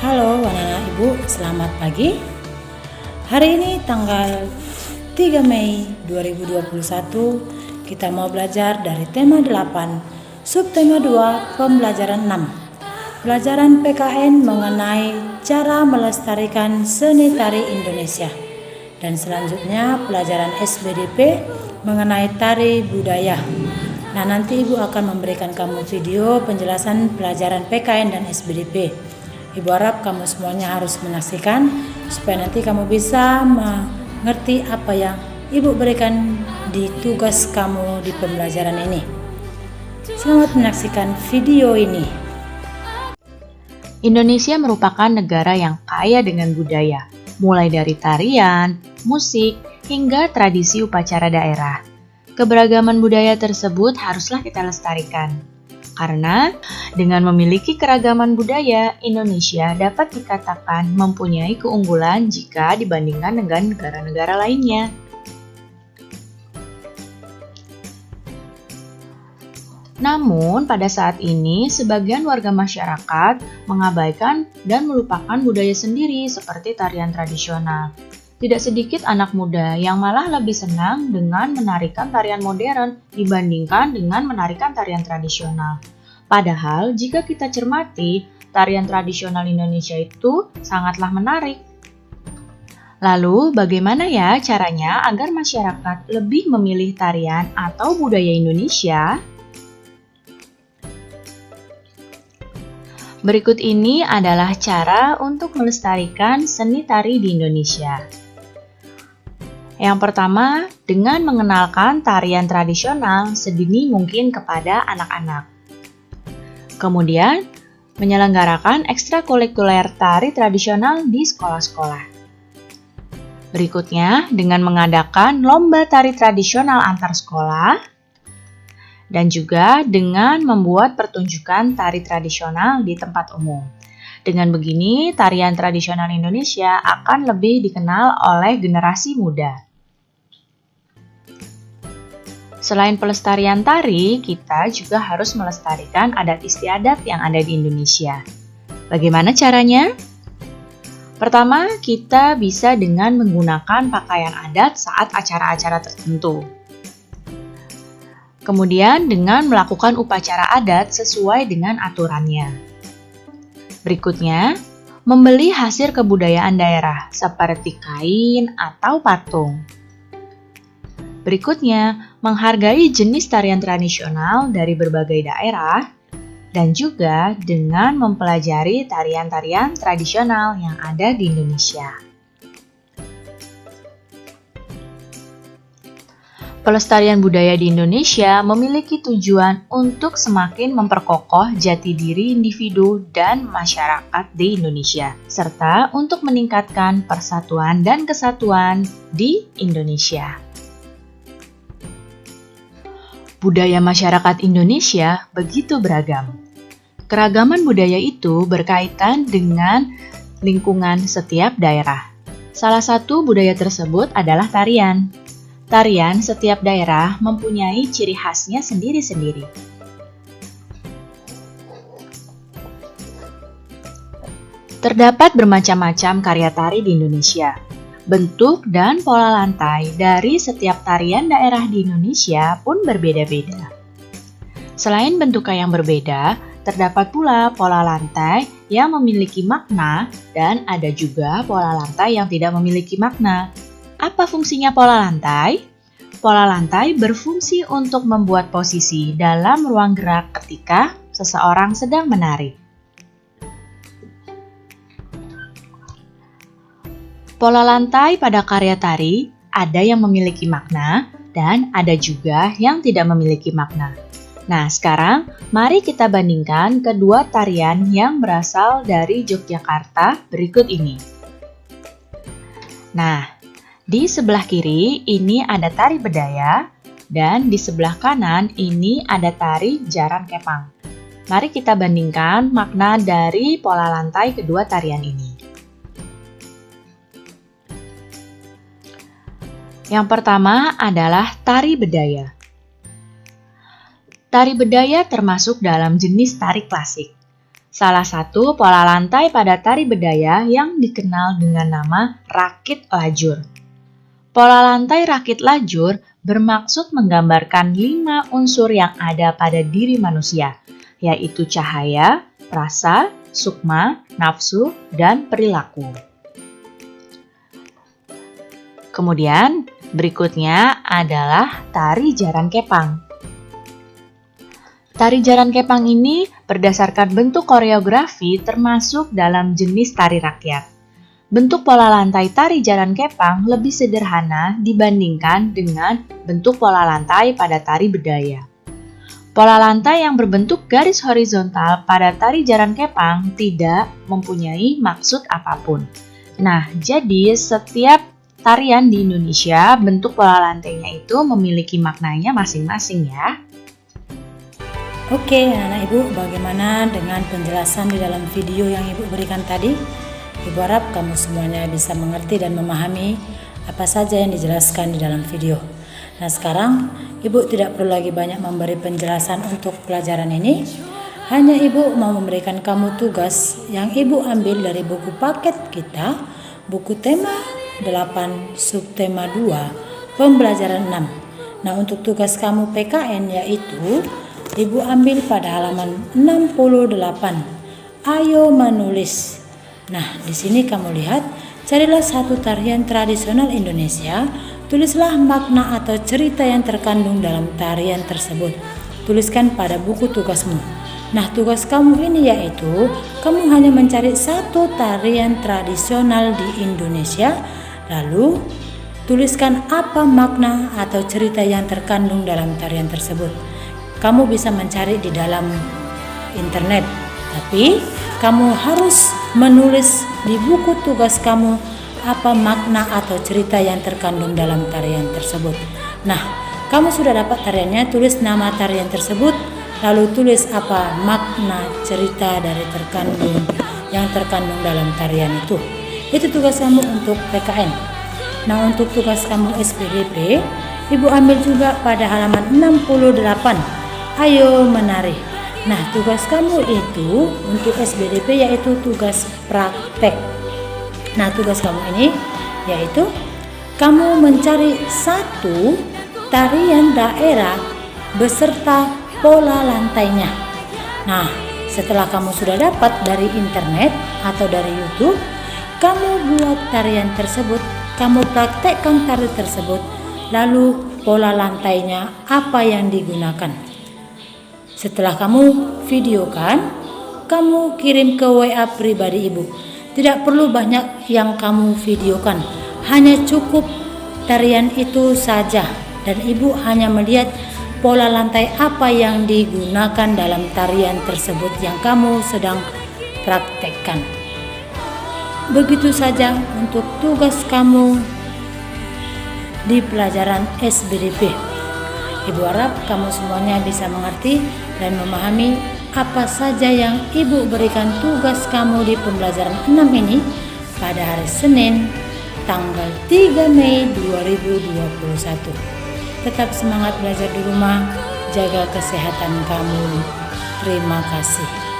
Halo anak-anak ibu, selamat pagi. Hari ini tanggal 3 Mei 2021 kita mau belajar dari tema 8, subtema 2, pembelajaran 6. Pelajaran PKN mengenai cara melestarikan seni tari Indonesia. Dan selanjutnya pelajaran SBDP mengenai tari budaya. Nah, nanti ibu akan memberikan kamu video penjelasan pelajaran PKN dan SBDP. Ibu harap kamu semuanya harus menyaksikan supaya nanti kamu bisa mengerti apa yang ibu berikan di tugas kamu di pembelajaran ini. Selamat menyaksikan video ini. Indonesia merupakan negara yang kaya dengan budaya, mulai dari tarian, musik, hingga tradisi upacara daerah. Keberagaman budaya tersebut haruslah kita lestarikan. Karena dengan memiliki keragaman budaya, Indonesia dapat dikatakan mempunyai keunggulan jika dibandingkan dengan negara-negara lainnya. Namun, pada saat ini, sebagian warga masyarakat mengabaikan dan melupakan budaya sendiri seperti tarian tradisional. Tidak sedikit anak muda yang malah lebih senang dengan menarikan tarian modern dibandingkan dengan menarikan tarian tradisional. Padahal, jika kita cermati, tarian tradisional Indonesia itu sangatlah menarik. Lalu, bagaimana ya caranya agar masyarakat lebih memilih tarian atau budaya Indonesia? Berikut ini adalah cara untuk melestarikan seni tari di Indonesia. Yang pertama, dengan mengenalkan tarian tradisional sedini mungkin kepada anak-anak. Kemudian, menyelenggarakan ekstrakurikuler tari tradisional di sekolah-sekolah. Berikutnya, dengan mengadakan lomba tari tradisional antar sekolah, dan juga dengan membuat pertunjukan tari tradisional di tempat umum. Dengan begini, tarian tradisional Indonesia akan lebih dikenal oleh generasi muda. Selain pelestarian tari, kita juga harus melestarikan adat istiadat yang ada di Indonesia. Bagaimana caranya? Pertama, kita bisa dengan menggunakan pakaian adat saat acara-acara tertentu. Kemudian dengan melakukan upacara adat sesuai dengan aturannya. Berikutnya, membeli hasil kebudayaan daerah seperti kain atau patung. Berikutnya, menghargai jenis tarian tradisional dari berbagai daerah dan juga dengan mempelajari tarian-tarian tradisional yang ada di Indonesia. Pelestarian budaya di Indonesia memiliki tujuan untuk semakin memperkokoh jati diri individu dan masyarakat di Indonesia, serta untuk meningkatkan persatuan dan kesatuan di Indonesia. Budaya masyarakat Indonesia begitu beragam. Keragaman budaya itu berkaitan dengan lingkungan setiap daerah. Salah satu budaya tersebut adalah tarian. Tarian setiap daerah mempunyai ciri khasnya sendiri-sendiri. Terdapat bermacam-macam karya tari di Indonesia. Bentuk dan pola lantai dari setiap tarian daerah di Indonesia pun berbeda-beda. Selain bentuknya yang berbeda, terdapat pula pola lantai yang memiliki makna dan ada juga pola lantai yang tidak memiliki makna. Apa fungsinya pola lantai? Pola lantai berfungsi untuk membuat posisi dalam ruang gerak ketika seseorang sedang menari. Pola lantai pada karya tari ada yang memiliki makna dan ada juga yang tidak memiliki makna. Nah, sekarang mari kita bandingkan kedua tarian yang berasal dari Yogyakarta berikut ini. Nah, di sebelah kiri ini ada tari bedaya dan di sebelah kanan ini ada tari jaran kepang. Mari kita bandingkan makna dari pola lantai kedua tarian ini. Yang pertama adalah tari bedaya. Tari bedaya termasuk dalam jenis tari klasik. Salah satu pola lantai pada tari bedaya yang dikenal dengan nama rakit lajur. Pola lantai rakit lajur bermaksud menggambarkan 5 unsur yang ada pada diri manusia, yaitu cahaya, rasa, sukma, nafsu, dan perilaku. Kemudian berikutnya adalah tari jaran kepang. Tari jaran kepang ini berdasarkan bentuk koreografi termasuk dalam jenis tari rakyat. Bentuk pola lantai tari jaran kepang lebih sederhana dibandingkan dengan bentuk pola lantai pada tari bedaya. Pola lantai yang berbentuk garis horizontal pada tari jaran kepang tidak mempunyai maksud apapun. Nah, jadi setiap tarian di Indonesia bentuk pola lantainya itu memiliki maknanya masing-masing ya. Oke, anak ibu, bagaimana dengan penjelasan di dalam video yang ibu berikan tadi? Ibu harap kamu semuanya bisa mengerti dan memahami apa saja yang dijelaskan di dalam video. Nah, sekarang ibu tidak perlu lagi banyak memberi penjelasan untuk pelajaran ini. Hanya ibu mau memberikan kamu tugas yang ibu ambil dari buku paket kita, buku tema 8 subtema 2 pembelajaran 6. Nah, untuk tugas kamu PKN yaitu ibu ambil pada halaman 68. Ayo menulis. Nah, di sini kamu lihat, carilah satu tarian tradisional Indonesia, tulislah makna atau cerita yang terkandung dalam tarian tersebut. Tuliskan pada buku tugasmu. Nah, tugas kamu ini yaitu kamu hanya mencari satu tarian tradisional di Indonesia, lalu tuliskan apa makna atau cerita yang terkandung dalam tarian tersebut. Kamu bisa mencari di dalam internet, tapi kamu harus menulis di buku tugas kamu apa makna atau cerita yang terkandung dalam tarian tersebut. Nah, kamu sudah dapat tariannya, tulis nama tarian tersebut, lalu tulis apa makna cerita dari yang terkandung dalam tarian itu. Itu tugas kamu untuk PKN. Nah, untuk tugas kamu SPDP, ibu ambil juga pada halaman 68. Ayo menari. Nah, tugas kamu itu untuk SBDP yaitu tugas praktek. Nah, tugas kamu ini yaitu kamu mencari satu tarian daerah beserta pola lantainya. Nah, setelah kamu sudah dapat dari internet atau dari YouTube, kamu buat tarian tersebut, kamu praktekkan tari tersebut, lalu pola lantainya apa yang digunakan. Setelah kamu videokan, kamu kirim ke WA pribadi ibu. Tidak perlu banyak yang kamu videokan, hanya cukup tarian itu saja. Dan ibu hanya melihat pola lantai apa yang digunakan dalam tarian tersebut yang kamu sedang praktekkan. Begitu saja untuk tugas kamu di pelajaran SBDP. Ibu harap kamu semuanya bisa mengerti dan memahami apa saja yang ibu berikan tugas kamu di pembelajaran 6 ini pada hari Senin tanggal 3 Mei 2021. Tetap semangat belajar di rumah, jaga kesehatan kamu. Terima kasih.